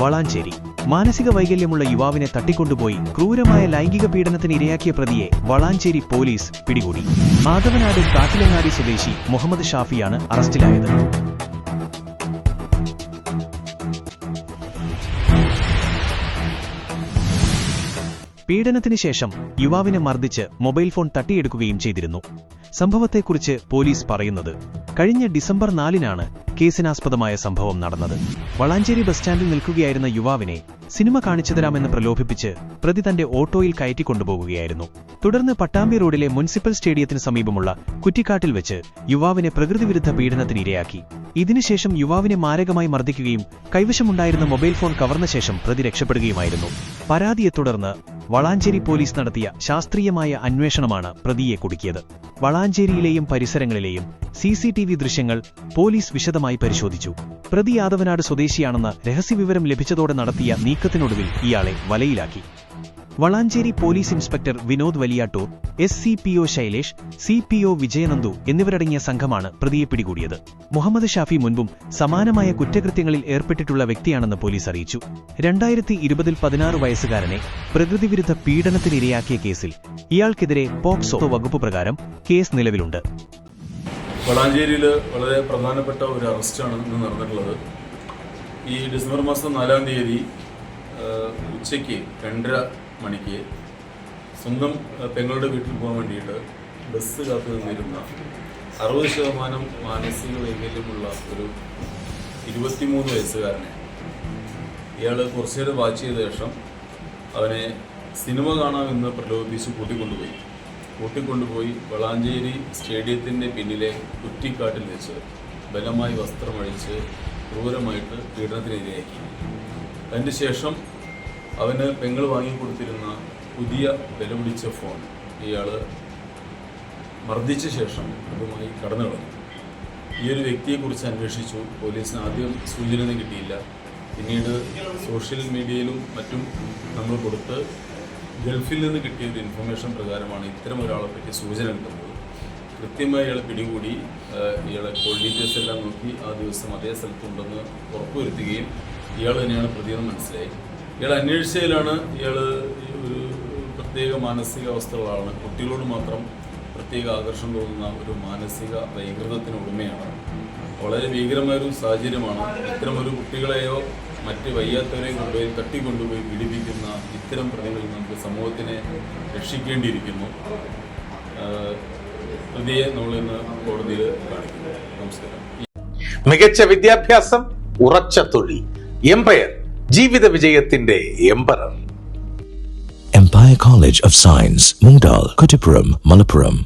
വളാഞ്ചേരി. മാനസിക വൈകല്യമുള്ള യുവാവിനെ തട്ടിക്കൊണ്ടുപോയി ക്രൂരമായ ലൈംഗിക പീഡനത്തിന് ഇരയാക്കിയ പ്രതിയെ വളാഞ്ചേരി പോലീസ് പിടികൂടി. മാധവനാട് കാട്ടിലങ്ങാടി സ്വദേശി മുഹമ്മദ് ഷാഫിയാണ് അറസ്റ്റിലായത്. പീഡനത്തിന് ശേഷം യുവാവിനെ മർദ്ദിച്ച് മൊബൈൽ ഫോൺ തട്ടിയെടുക്കുകയും ചെയ്തിരുന്നു. സംഭവത്തെക്കുറിച്ച് പോലീസ് പറയുന്നത്, കഴിഞ്ഞ ഡിസംബർ 4-നാണ് കേസിനാസ്പദമായ സംഭവം നടന്നത്. വളാഞ്ചേരി ബസ് സ്റ്റാൻഡിൽ നിൽക്കുകയായിരുന്ന യുവാവിനെ സിനിമ കാണിച്ചുതരാമെന്ന് പ്രലോഭിപ്പിച്ച് പ്രതി തന്റെ ഓട്ടോയിൽ കയറ്റിക്കൊണ്ടുപോകുകയായിരുന്നു. തുടർന്ന് പട്ടാമ്പി റോഡിലെ മുനിസിപ്പൽ സ്റ്റേഡിയത്തിന് സമീപമുള്ള കുറ്റിക്കാട്ടിൽ വെച്ച് യുവാവിനെ പ്രകൃതിവിരുദ്ധ പീഡനത്തിന് ഇരയാക്കി. ഇതിനുശേഷം യുവാവിനെ മാരകമായി മർദ്ദിക്കുകയും കൈവശമുണ്ടായിരുന്ന മൊബൈൽ ഫോൺ കവർന്ന ശേഷം പ്രതി രക്ഷപ്പെടുകയുമായിരുന്നു. പരാതിയെ തുടർന്ന് വളാഞ്ചേരി പോലീസ് നടത്തിയ ശാസ്ത്രീയമായ അന്വേഷണമാണ് പ്രതിയെ കുടുക്കിയത്. വളാഞ്ചേരിയിലെയും പരിസരങ്ങളിലെയും CCTV ദൃശ്യങ്ങൾ പോലീസ് വിശദമായി പരിശോധിച്ചു. പ്രതി യാദവനാട് സ്വദേശിയാണെന്ന് രഹസ്യവിവരം ലഭിച്ചതോടെ നടത്തിയ നീക്കത്തിനൊടുവിൽ ഇയാളെ വലയിലാക്കി. Valanchery police inspector Vinod Valiyattoor, SCPO Shailesh, CPO Vijayanandu എന്നിവരടങ്ങിയ സംഘമാണ് പ്രതിയെ പിടികൂടിയത്. മുഹമ്മദ് ഷാഫി മുൻപും സമാനമായ കുറ്റകൃത്യങ്ങളിൽ ഏർപ്പെട്ടിട്ടുള്ള വ്യക്തിയാണെന്ന് പോലീസ് അറിയിച്ചു. 2020-ൽ 16 വയസ്സുകാരനെ പ്രകൃതിവിരുദ്ധ പീഡനത്തിനിരയാക്കിയ കേസിൽ ഇയാൾക്കെതിരെ പോക്സോ വകുപ്പ് പ്രകാരം കേസ് നിലവിലുണ്ട്. വളാഞ്ചേരിയിൽ വളരെ പ്രധാനപ്പെട്ട ഒരു അറസ്റ്റാണ് ഇന്ന് നടന്നിട്ടുള്ളത്. ഈ ഡിസംബർ മാസം 4-ാം തീയതി ഉച്ചയ്ക്ക് 2:30 മണിക്ക് സ്വന്തം പെങ്ങളുടെ വീട്ടിൽ പോകാൻ വേണ്ടിയിട്ട് ബസ് കാത്തു നിന്നിരുന്ന 60% മാനസിക വൈകല്യമുള്ള ഒരു 23 വയസ്സുകാരനെ ഇയാൾ കുറച്ചുനേരം വാച്ച് ചെയ്ത ശേഷം അവനെ സിനിമ കാണാമെന്ന് പ്രലോഭിപ്പിച്ച് കൂട്ടിക്കൊണ്ടുപോയി വളാഞ്ചേരി സ്റ്റേഡിയത്തിൻ്റെ പിന്നിലെ കുറ്റിക്കാട്ടിൽ വെച്ച് ബലമായി വസ്ത്രമഴിച്ച് ക്രൂരമായിട്ട് പീഡനത്തിനിരയാക്കി. അതിന് ശേഷം അവന് പെങ്ങൾ വാങ്ങിക്കൊടുത്തിരുന്ന പുതിയ വിലപിടിച്ച ഫോൺ ഇയാൾ മർദ്ദിച്ച ശേഷം അതുമായി കടന്നു കളഞ്ഞു. ഈ ഒരു വ്യക്തിയെക്കുറിച്ച് അന്വേഷിച്ചു. പോലീസിന് ആദ്യം സൂചന കിട്ടിയില്ല. പിന്നീട് സോഷ്യൽ മീഡിയയിലും മറ്റും നമ്മൾ കൊടുത്ത് ഗൾഫിൽ നിന്ന് കിട്ടിയ ഒരു ഇൻഫർമേഷൻ പ്രകാരമാണ് ഇത്തരം ഒരാളെ പറ്റി സൂചന കിട്ടുന്നത്. കൃത്യമായി ഇയാളെ പിടികൂടി ഇയാളെ കോൾ ഡീറ്റെയിൽസ് എല്ലാം നോക്കി ആ ദിവസം അതേ സ്ഥലത്തുണ്ടെന്ന് ഉറപ്പുവരുത്തുകയും ഇയാൾ തന്നെയാണ് പ്രതിയെന്ന് മനസ്സിലായി. ഇയാൾ അന്വേഷിച്ചതിലാണ് ഇയാൾ ഒരു പ്രത്യേക മാനസികാവസ്ഥകളാണ്, കുട്ടികളോട് മാത്രം പ്രത്യേക ആകർഷണം തോന്നുന്ന ഒരു മാനസിക വൈകൃതത്തിന് ഉടമയാണ്. വളരെ ഭീകരമായൊരു സാഹചര്യമാണ്. ഇത്തരമൊരു കുട്ടികളെയോ മറ്റ് വയ്യാത്തവരെയും തട്ടിക്കൊണ്ടുപോയി പീഡിപ്പിക്കുന്ന ഇത്തരം പ്രതികളിൽ നമുക്ക് സമൂഹത്തിനെ രക്ഷിക്കേണ്ടിയിരിക്കുന്നു. പ്രതിയെ നമ്മളിന്ന് കോടതിയിൽ കാണിക്കുന്നു. നമസ്കാരം. മികച്ച വിദ്യാഭ്യാസം, ഉറച്ച തൊഴിൽ, എംപയർ, ജീവിത വിജയത്തിന്റെ emperor. Empire College of Science, Mundal, Kuttipuram, Malappuram.